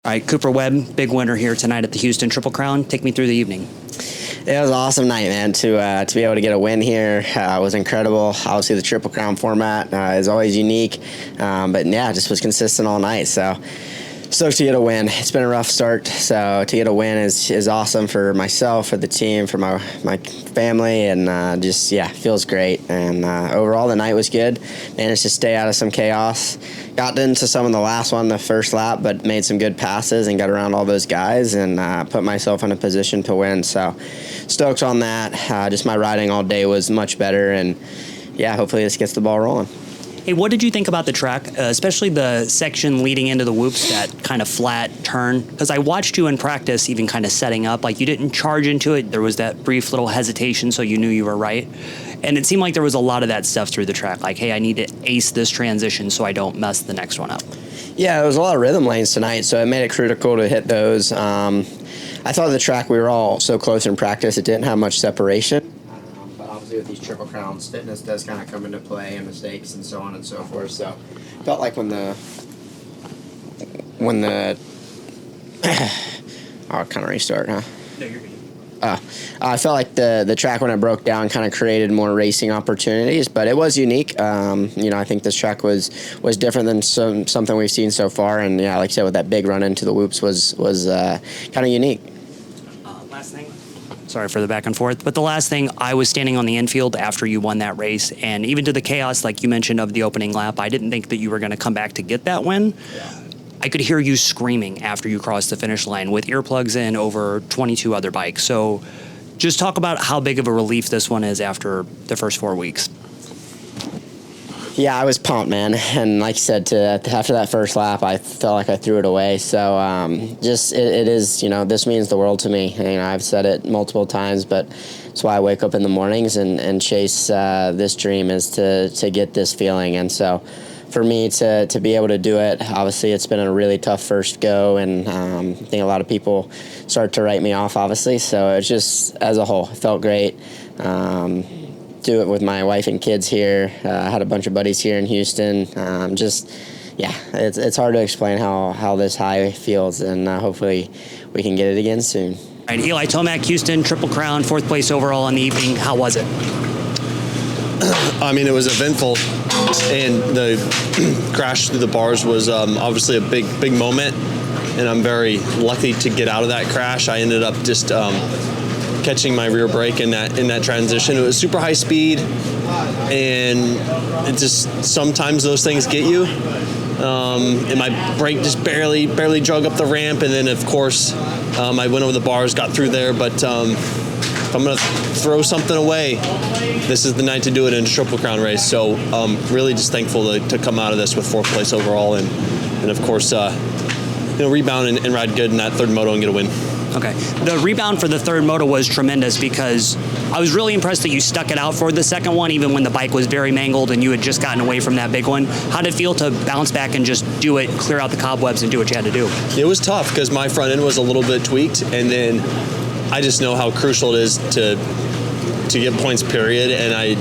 All right, Cooper Webb, big winner here tonight at the Houston Triple Crown. Take me through the evening. It was an awesome night, man. To be able to get a win here was incredible. Obviously, the Triple Crown format is always unique, but yeah, just was consistent all night. So stoked to get a win. It's been a rough start, so to get a win is awesome for myself, for the team, for my family, and just feels great. And overall, the night was good. Managed to stay out of some chaos. Got into some of the last one, the first lap, but made some good passes and got around all those guys and put myself in a position to win. So stoked on that. Just my riding all day was much better, and yeah, hopefully this gets the ball rolling. Hey, what did you think about the track, especially the section leading into the whoops, that kind of flat turn? Because I watched you in practice even kind of setting up. Like, you didn't charge into it. There was that brief little hesitation, so you knew you were right. And it seemed like there was a lot of that stuff through the track. Like, hey, I need to ace this transition so I don't mess the next one up. Yeah, there was a lot of rhythm lanes tonight, so it made it critical to hit those. I thought the track, we were all so close in practice, it didn't have much separation. With these Triple Crowns, fitness does kind of come into play, and mistakes and so on and so forth. So felt like when the I'll kind of restart, huh? No, you're good. I felt like the track when it broke down kind of created more racing opportunities, but it was unique. I think this track was different than something we've seen so far, and yeah, like I said, with that big run into the whoops was kind of unique. Last thing. Sorry for the back and forth. But the last thing, I was standing on the infield after you won that race, and even to the chaos, like you mentioned, of the opening lap, I didn't think that you were going to come back to get that win. Yeah. I could hear you screaming after you crossed the finish line with earplugs in over 22 other bikes. So just talk about how big of a relief this one is after the first 4 weeks. Yeah, I was pumped, man. And like you said, after that first lap, I felt like I threw it away. So it is, this means the world to me. I've said it multiple times, but it's why I wake up in the mornings and chase this dream, is to get this feeling. And so for me to be able to do it, obviously it's been a really tough first go, and I think a lot of people start to write me off, obviously. So it's just, as a whole, it felt great. Do it with my wife and kids here. I had a bunch of buddies here in Houston. It's hard to explain how this high feels, and hopefully we can get it again soon. All right, Eli Tomac, Houston Triple Crown, 4th place overall in the evening. How was it? I mean, it was eventful, and the crash through the bars was obviously a big moment, and I'm very lucky to get out of that crash. I ended up just catching my rear brake in that transition. It was super high speed, and it just, sometimes those things get you. And my brake just barely drug up the ramp, and then of course I went over the bars, got through there. But if I'm gonna throw something away, this is the night to do it in a Triple Crown race. So really just thankful to come out of this with 4th place overall, and of course rebound and ride good in that third moto and get a win. Okay. The rebound for the third moto was tremendous, because I was really impressed that you stuck it out for the second one, even when the bike was very mangled and you had just gotten away from that big one. How did it feel to bounce back and just do it, clear out the cobwebs and do what you had to do? It was tough because my front end was a little bit tweaked, and then I just know how crucial it is to get points, period. And I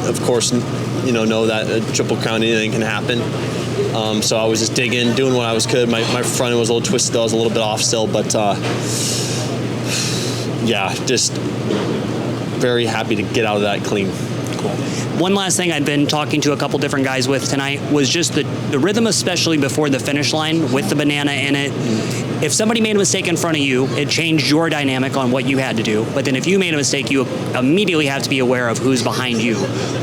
of course, know that a Triple Crown, anything can happen. So I was just digging, doing what I could. My front end was a little twisted. I was a little bit off still, but just very happy to get out of that clean. Cool. One last thing I've been talking to a couple different guys with tonight was just the rhythm, especially before the finish line with the banana in it. If somebody made a mistake in front of you, it changed your dynamic on what you had to do. But then if you made a mistake, you immediately have to be aware of who's behind you.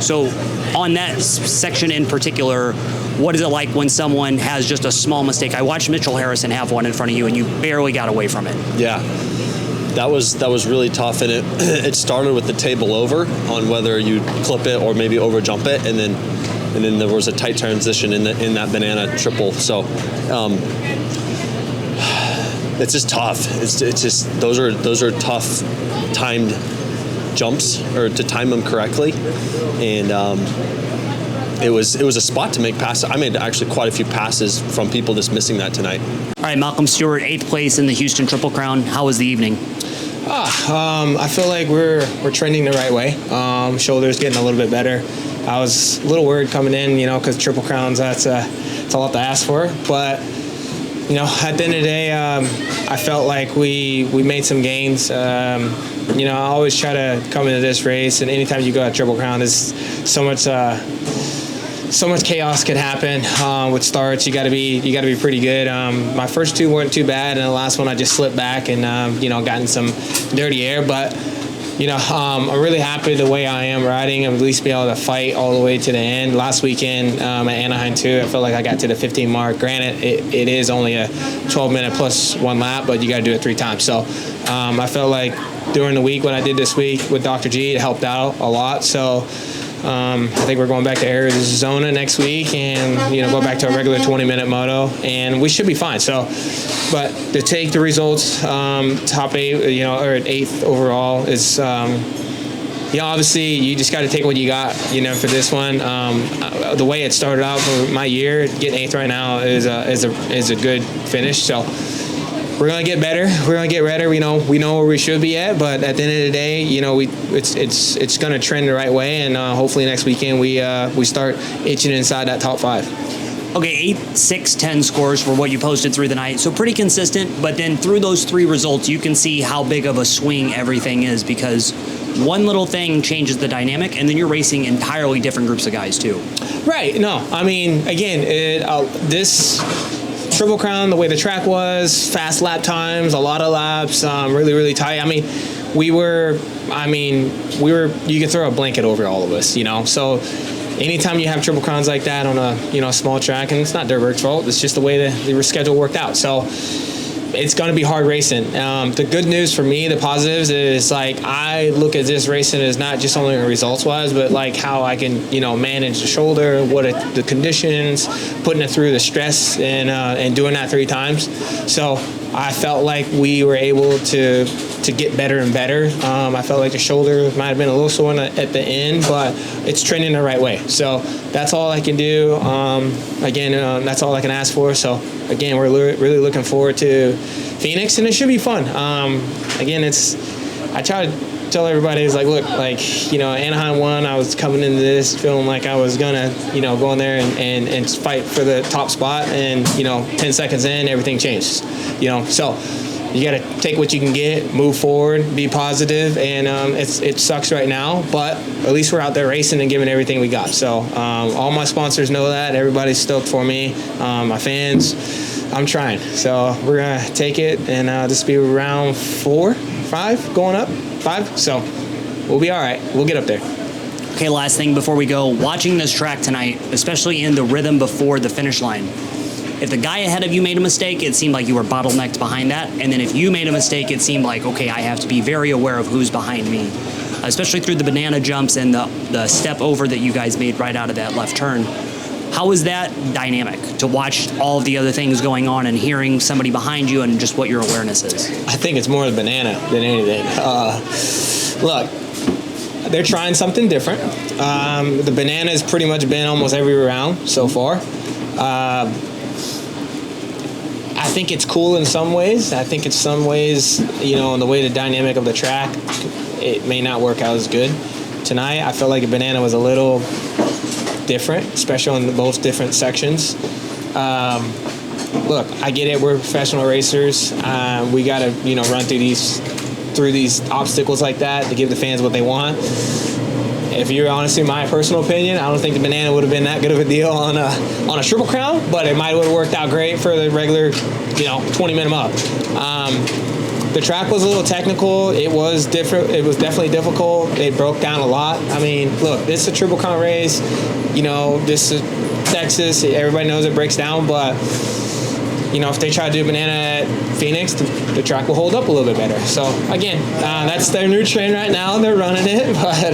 So on that section in particular, what is it like when someone has just a small mistake? I watched Mitchell Harrison have one in front of you, and you barely got away from it. Yeah, that was really tough, and it started with the table over on whether you clip it or maybe over jump it, and then there was a tight transition in that banana triple. So it's just tough. It's just those are tough timed jumps, or to time them correctly, and it was a spot to make passes. I made actually quite a few passes from people just missing that tonight. All right, Malcolm Stewart, 8th place in the Houston Triple Crown. How was the evening? I feel like we're trending the right way. Shoulders getting a little bit better. I was a little worried coming in, because Triple Crowns, it's a lot to ask for. But at the end of the day, I felt like we made some gains. I always try to come into this race, and anytime you go at Triple Crown, there's so much chaos could happen with starts. You got to be pretty good. My first two weren't too bad, and the last one I just slipped back and got in some dirty air. But I'm really happy the way I am riding. I'm at least be able to fight all the way to the end. Last weekend at Anaheim too, I felt like I got to the 15 mark. Granted, it is only a 12-minute plus one lap, but you got to do it 3 times. So I felt like during the week, what I did this week with Dr. G, it helped out a lot. So I think we're going back to Arizona next week and, go back to a regular 20-minute moto, and we should be fine. So, but to take the results, top 8, or 8th overall is, obviously you just got to take what you got, for this one. The way it started out for my year, getting 8th right now is a good finish. So we're gonna get better. We're gonna get better. We know where we should be at, but at the end of the day, it's gonna trend the right way, and hopefully next weekend we start itching inside that top 5. Okay, 8, 6, 10 scores were what you posted through the night, so pretty consistent. But then through those 3 results, you can see how big of a swing everything is, because one little thing changes the dynamic, and then you're racing entirely different groups of guys too. Right. No, I mean, again, this Triple Crown, the way the track was, fast lap times, a lot of laps, really, really tight. I mean, you could throw a blanket over all of us, So anytime you have Triple Crowns like that on a small track, and it's not Dirtberg's fault, it's just the way the schedule worked out. So it's going to be hard racing. The good news for me, the positives, is I look at this racing as not just only results wise, but how I can manage the shoulder, the conditions, putting it through the stress, and doing that 3 times. So I felt like we were able to get better and better. I felt like the shoulder might have been a little sore at the end, but it's trending the right way. So that's all I can do. That's all I can ask for. So again, we're really looking forward to Phoenix, and it should be fun. I try to tell everybody, look, Anaheim won. I was coming into this feeling like I was gonna, go in there and fight for the top spot, and 10 seconds in, everything changes. So you got to take what you can get, move forward, be positive, and it sucks right now, but at least we're out there racing and giving everything we got. So all my sponsors know that. Everybody's stoked for me. My fans, I'm trying. So we're going to take it, and this will be round 4, 5, going up, 5. So we'll be all right. We'll get up there. Okay, last thing before we go. Watching this track tonight, especially in the rhythm before the finish line, if the guy ahead of you made a mistake, it seemed like you were bottlenecked behind that. And then if you made a mistake, it seemed like, okay, I have to be very aware of who's behind me, especially through the banana jumps and the step over that you guys made right out of that left turn. How was that dynamic to watch all of the other things going on and hearing somebody behind you and just what your awareness is? I think it's more the banana than anything. Look, they're trying something different. The banana has pretty much been almost every round so far. I think it's cool in some ways. I think in some ways, in the way the dynamic of the track, it may not work out as good. Tonight, I felt like a banana was a little different, especially on both different sections. Look, I get it. We're professional racers. We got to, run through these obstacles like that to give the fans what they want. If you're honestly my personal opinion, I don't think the banana would have been that good of a deal on a Triple Crown, but it might have worked out great for the regular, 20-minute mob. The track was a little technical. It was different. It was definitely difficult. It broke down a lot. I mean, look, this is a Triple Crown race. This is Texas. Everybody knows it breaks down, but if they try to do banana at Phoenix, the track will hold up a little bit better. So again, that's their new trend right now. They're running it, but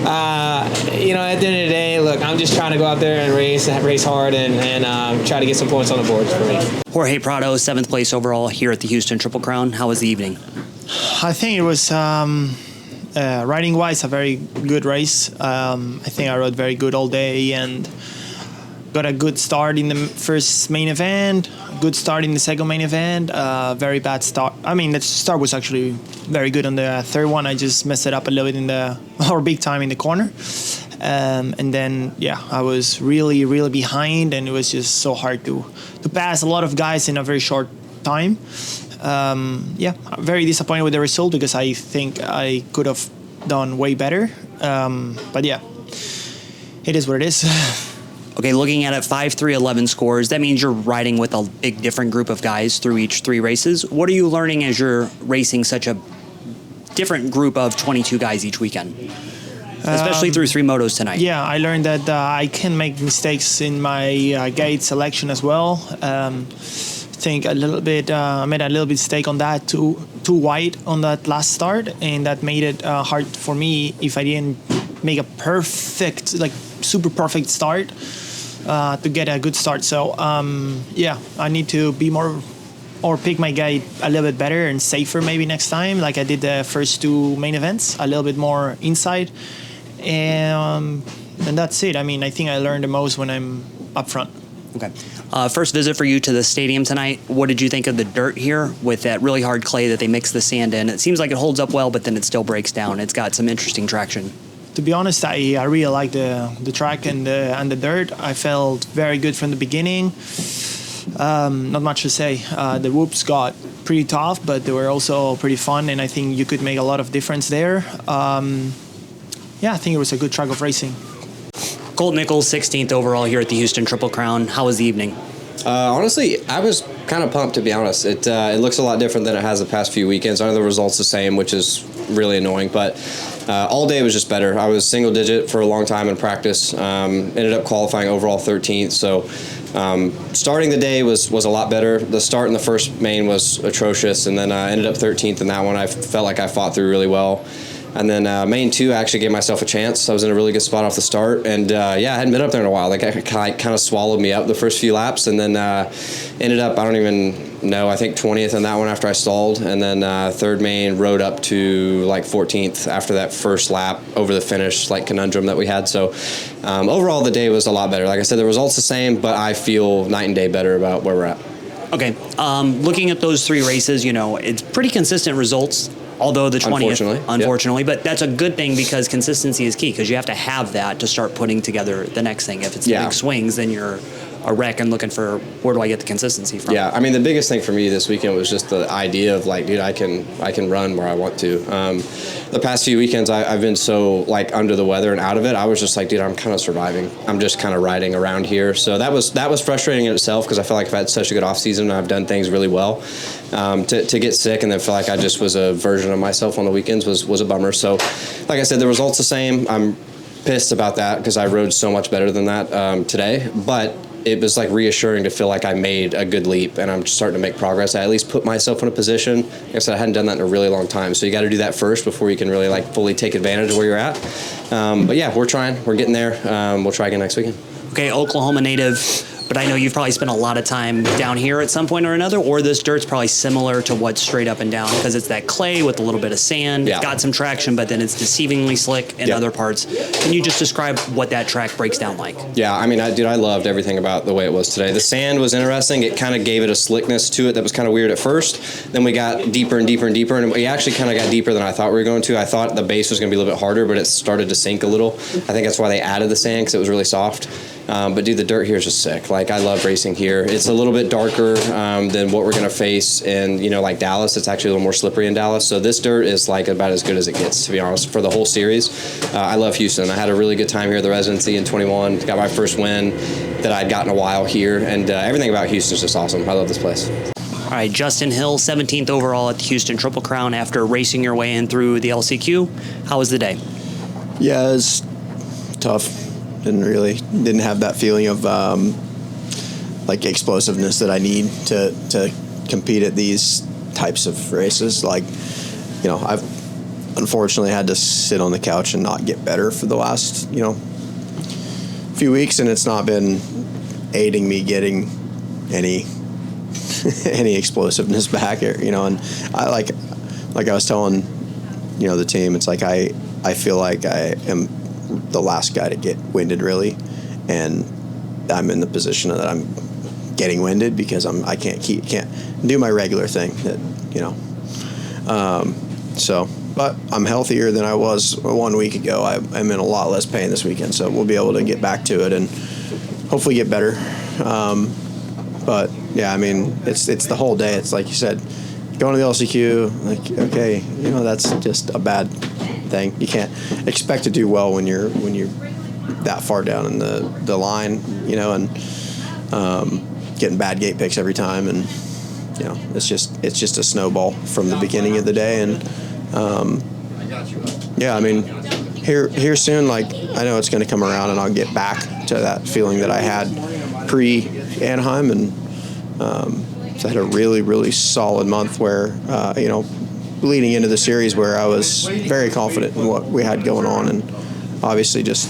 at the end of the day, look, I'm just trying to go out there and race hard, and try to get some points on the board for me. Jorge Prado, 7th place overall here at the Houston Triple Crown. How was the evening? I think it was riding-wise a very good race. I think I rode very good all day and got a good start in the first main event, good start in the second main event, very bad start. I mean, the start was actually very good on the third one. I just messed it up a little bit big time in the corner. And then, I was really, really behind, and it was just so hard to pass a lot of guys in a very short time. I'm very disappointed with the result because I think I could have done way better. But it is what it is. Okay, looking at it, 5-3-11 scores. That means you're riding with a big different group of guys through each 3 races. What are you learning as you're racing such a different group of 22 guys each weekend? Especially through 3 motos tonight. Yeah, I learned that I can make mistakes in my gate selection as well. I think a little bit, I made a little bit mistake on that, too wide on that last start, and that made it hard for me if I didn't make a perfect, super perfect start. To get a good start. So, I need to be more or pick my guide a little bit better and safer maybe next time, like I did the first 2 main events, a little bit more inside. And that's it. I mean, I think I learned the most when I'm up front. Okay. First visit for you to the stadium tonight. What did you think of the dirt here with that really hard clay that they mix the sand in? It seems like it holds up well, but then it still breaks down. It's got some interesting traction. To be honest, I really like the track and the dirt. I felt very good from the beginning. Not much to say. The whoops got pretty tough, but they were also pretty fun, and I think you could make a lot of difference there. I think it was a good track of racing. Colt Nichols, 16th overall here at the Houston Triple Crown. How was the evening? Honestly, I was kind of pumped, to be honest. It looks a lot different than it has the past few weekends. I know the results the same, which is really annoying, but all day was just better. I was single digit for a long time in practice. Ended up qualifying overall 13th, so starting the day was a lot better. The start in the first main was atrocious, and then I ended up 13th in that one. I felt like I fought through really well. And then main 2, I actually gave myself a chance. I was in a really good spot off the start. And, I hadn't been up there in a while. Like, it kind of swallowed me up the first few laps. And then ended up, I don't even know, I think 20th in that one after I stalled. And then third main rode up to, 14th after that first lap over the finish, conundrum that we had. So, overall, the day was a lot better. Like I said, the results the same, but I feel night and day better about where we're at. Okay. Looking at those 3 races, it's pretty consistent results. Although the 20th, unfortunately, but that's a good thing because consistency is key because you have to have that to start putting together the next thing. If it's the big swings, then you're a wreck and looking for where do I get the consistency from. Yeah, I mean the biggest thing for me this weekend was just the idea of dude, I can run where I want to. The past few weekends I've been so under the weather and out of it. I was just dude, I'm kind of surviving. I'm just kind of riding around here. So that was frustrating in itself because I felt like I've had such a good off season and I've done things really well. To get sick and then feel like I just was a version of myself on the weekends was a bummer. So like I said, the results the same. I'm pissed about that because I rode so much better than that today, but it was reassuring to feel like I made a good leap and I'm starting to make progress. I at least put myself in a position. Like I said, I hadn't done that in a really long time. So you got to do that first before you can really fully take advantage of where you're at. But yeah, we're trying. We're getting there. We'll try again next weekend. Okay, Oklahoma native, but I know you've probably spent a lot of time down here at some point or another, or this dirt's probably similar to what's straight up and down because it's that clay with a little bit of sand. Yeah. It's got some traction, but then it's deceivingly slick in other parts. Can you just describe what that track breaks down like? Yeah, I mean, I loved everything about the way it was today. The sand was interesting. It kind of gave it a slickness to it that was kind of weird at first. Then we got deeper and deeper and deeper, and we actually kind of got deeper than I thought we were going to. I thought the base was going to be a little bit harder, but it started to sink a little. I think that's why they added the sand because it was really soft. But dude, the dirt here is just sick. I love racing here. It's a little bit darker than what we're going to face in, Dallas. It's actually a little more slippery in Dallas. So this dirt is about as good as it gets, to be honest, for the whole series. I love Houston. I had a really good time here at the residency in 21. Got my first win that I'd gotten a while here. And everything about Houston is just awesome. I love this place. All right, Justin Hill, 17th overall at the Houston Triple Crown after racing your way in through the LCQ. How was the day? Yeah, it was tough. Didn't have that feeling of explosiveness that I need to compete at these types of races. I've unfortunately had to sit on the couch and not get better for the last few weeks, and it's not been aiding me getting any explosiveness back here. And I like I was telling the team, it's I feel like I am the last guy to get winded, really, and I'm in the position that I'm getting winded because I can't do my regular thing that. So but I'm healthier than I was 1 week ago. I'm in a lot less pain this weekend, so we'll be able to get back to it and hopefully get better. But yeah, I mean, it's the whole day. It's like you said, going to the LCQ, like, okay, you know, that's just a bad thing. You can't expect to do well when you're that far down in the line, you know, and getting bad gate picks every time, and you know, it's just a snowball from the beginning of the day. And yeah, I mean, here soon, like, I know it's going to come around, and I'll get back to that feeling that I had pre-Anaheim, and so I had a really, really solid month where, you know, leading into the series where I was very confident in what we had going on, and obviously just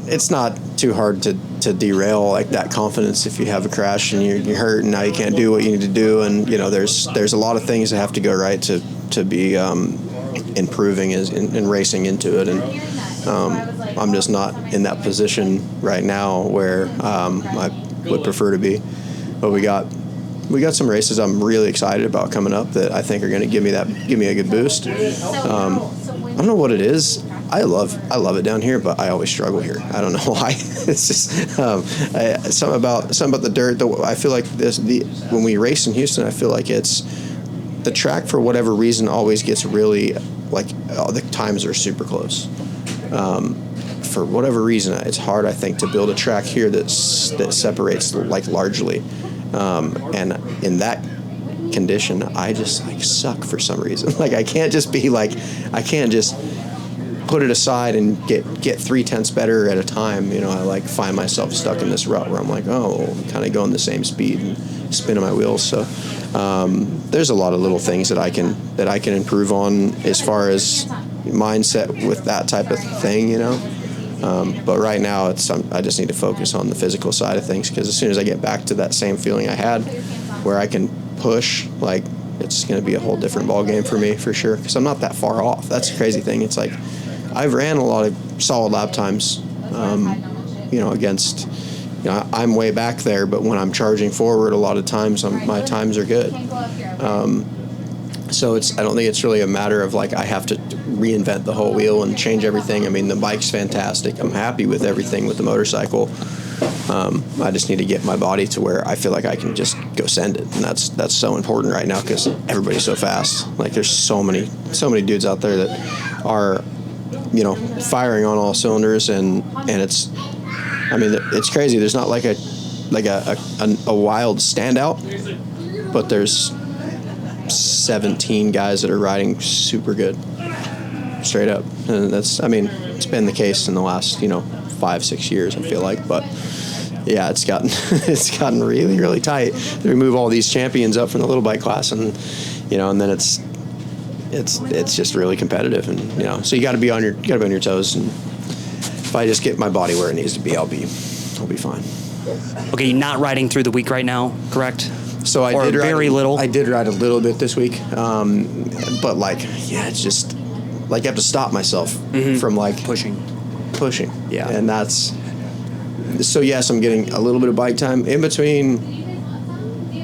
it's not too hard to derail like that confidence if you have a crash and you're hurt and now you can't do what you need to do, and you know there's a lot of things that have to go right to be improving in racing into it, and I'm just not in that position right now where I would prefer to be. But we got some races I'm really excited about coming up that I think are going to give me a good boost. I don't know what it is. I love it down here, but I always struggle here. I don't know why. It's just something about the dirt. I feel like when we race in Houston, I feel like it's the track for whatever reason always gets really like the times are super close. For whatever reason, it's hard, I think, to build a track here that separates like largely. And in that condition, I just like suck for some reason. Like I can't just put it aside and get 0.3 better at a time. You know, I like find myself stuck in this rut where I'm like, kind of going the same speed and spinning my wheels. So there's a lot of little things that I can improve on as far as mindset with that type of thing, you know. But right now, I just need to focus on the physical side of things, because as soon as I get back to that same feeling I had where I can push, like, it's going to be a whole different ball game for me for sure, because I'm not that far off. That's the crazy thing. It's like I've ran a lot of solid lap times, you know, against, you know, I'm way back there, but when I'm charging forward, a lot of times my times are good. So I don't think it's really a matter of like I have to reinvent the whole wheel and change everything. I mean, the bike's fantastic. I'm happy with everything with the motorcycle. I just need to get my body to where I feel like I can just go send it, and that's so important right now because everybody's so fast. Like there's so many dudes out there that are, you know, firing on all cylinders, and it's, I mean, it's crazy. There's not like a wild standout, but there's 17 guys that are riding super good, straight up. And that's, I mean, it's been the case in the last, you know, 5-6 years, I feel like. But yeah, it's gotten really, really tight. They remove all these champions up from the little bike class, and you know, and then it's just really competitive, and you know, so you got to be on your toes. And if I just get my body where it needs to be, I'll be fine. Okay, you're not riding through the week right now, correct? So I or did ride very little. I did ride a little bit this week, but like, yeah, it's just like I have to stop myself from like pushing. Yeah, and that's so. Yes, I'm getting a little bit of bike time in between.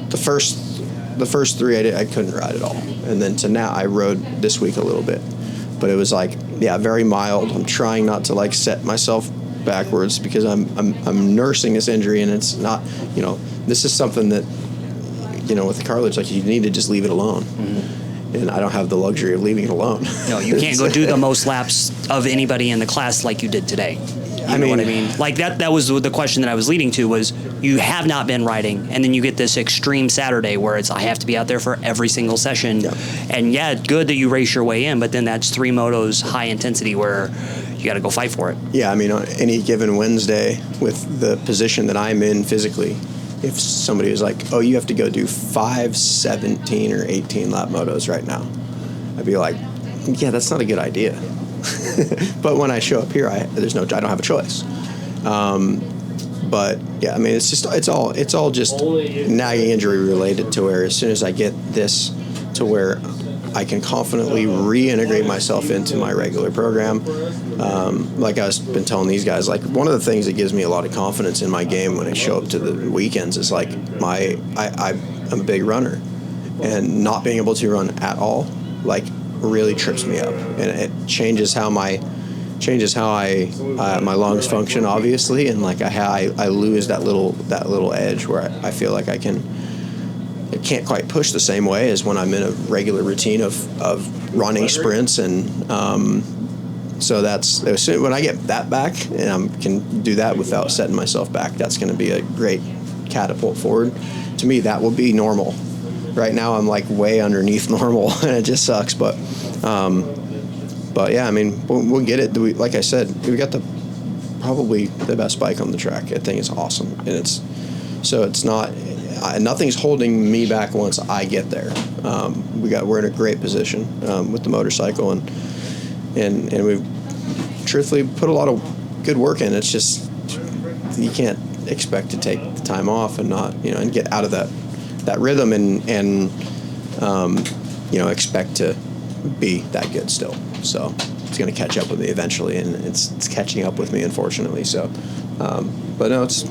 The first 3 I couldn't ride at all, and then to now I rode this week a little bit, but it was like, yeah, very mild. I'm trying not to like set myself backwards because I'm nursing this injury, and it's not, you know, this is something that, you know, with the cartilage, like you need to just leave it alone. And I don't have the luxury of leaving it alone. No, you can't go do the most laps of anybody in the class like you did today. You know what I mean? Like that was the question that I was leading to, was you have not been riding, and then you get this extreme Saturday where it's I have to be out there for every single session. Yeah. And yeah, good that you race your way in, but then that's 3 motos high intensity where you got to go fight for it. Yeah, I mean, on any given Wednesday with the position that I'm in physically, if somebody was like, oh, you have to go do 5, 17, or 18 lap motos right now, I'd be like, yeah, that's not a good idea. But when I show up here, I don't have a choice. But yeah, I mean, it's all just nagging injury related, to where as soon as I get this to where I can confidently reintegrate myself into my regular program. Like I've been telling these guys, like one of the things that gives me a lot of confidence in my game when I show up to the weekends is like I'm a big runner, and not being able to run at all, like really trips me up, and it changes how my lungs function, obviously, and like I lose that little edge where I feel like I can't quite push the same way as when I'm in a regular routine of running sprints, and so that's when I get that back and I can do that without setting myself back. That's going to be a great catapult forward. To me, that will be normal. Right now, I'm like way underneath normal, and it just sucks. But yeah, I mean, we'll get it. Like I said, we got probably the best bike on the track. I think it's awesome, and it's not. Nothing's holding me back once I get there. We're in a great position with the motorcycle, and we've truthfully put a lot of good work in. It's just you can't expect to take the time off and not and get out of that rhythm and expect to be that good still. So it's going to catch up with me eventually, and it's catching up with me, unfortunately. So, but no, it's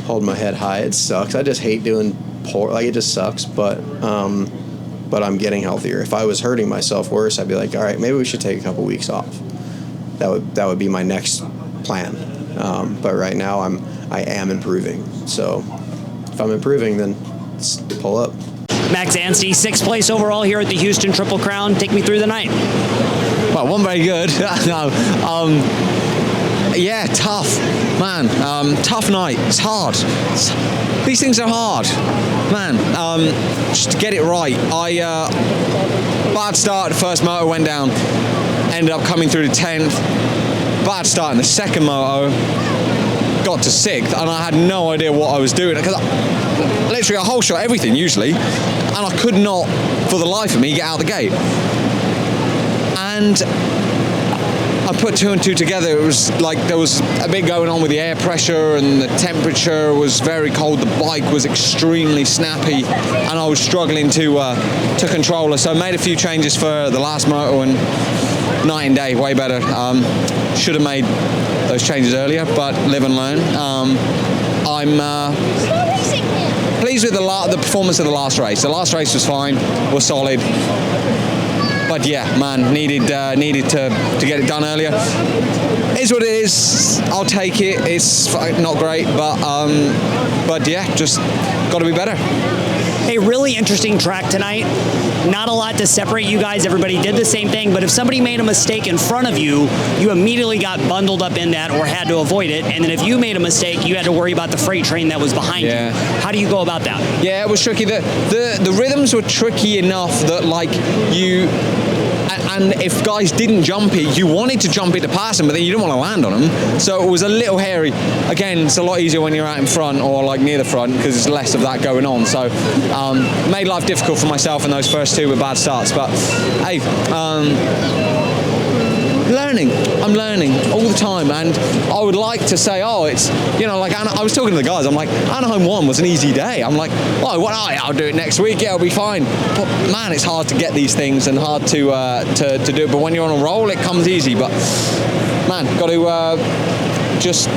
holding my head high. It sucks. I just hate doing poor. Like, it just sucks. But I'm getting healthier. If I was hurting myself worse, I'd be like, all right, maybe we should take a couple weeks off. That would be my next plan. But right now I am improving. So if I'm improving, then let's pull up. Max Anstie, 6th place overall here at the Houston Triple Crown. Take me through the night. Well, one very good. No, yeah, tough, man. Tough night. It's hard. These things are hard, man. Just to get it right. Bad start. The first moto went down. Ended up coming through the 10th. Bad start in the second moto. Got to 6th, and I had no idea what I was doing, because literally a whole shot everything usually, and I could not for the life of me get out the gate. And I put 2 and 2 together. It was like there was a bit going on with the air pressure, and the temperature was very cold. The bike was extremely snappy, and I was struggling to control her. So I made a few changes for the last moto, and night and day, way better. Should have made those changes earlier, but live and learn. I'm pleased with the performance of the last race. The last race was fine, was solid. But yeah, man, needed to get it done earlier. Is what it is. I'll take it. It's not great, but yeah, just got to be better. Hey, really interesting track tonight. Not a lot to separate you guys. Everybody did the same thing, but if somebody made a mistake in front of you, you immediately got bundled up in that or had to avoid it. And then if you made a mistake, you had to worry about the freight train that was behind you. How do you go about that? Yeah, it was tricky. The rhythms were tricky enough that, like, and if guys didn't jump it, you wanted to jump it to pass them, but then you didn't want to land on them. So it was a little hairy. Again, it's a lot easier when you're out in front or like near the front, because there's less of that going on. So made life difficult for myself in those first 2 with bad starts. But hey, learning. I'm learning all the time, and I would like to say, oh, it's, like I was talking to the guys. I'm like, Anaheim 1 was an easy day. I'm like, oh, well, I'll do it next week. Yeah, it'll be fine. But man, it's hard to get these things and hard to do it. But when you're on a roll, it comes easy. But man, got to just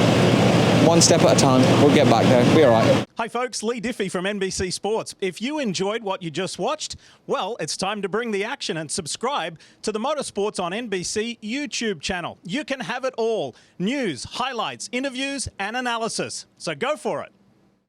one step at a time. We'll get back there. Be all right. Hi folks, Lee Diffie from NBC Sports. If you enjoyed what you just watched, well, it's time to bring the action and subscribe to the Motorsports on NBC YouTube channel. You can have it all: news, highlights, interviews, and analysis. So go for it.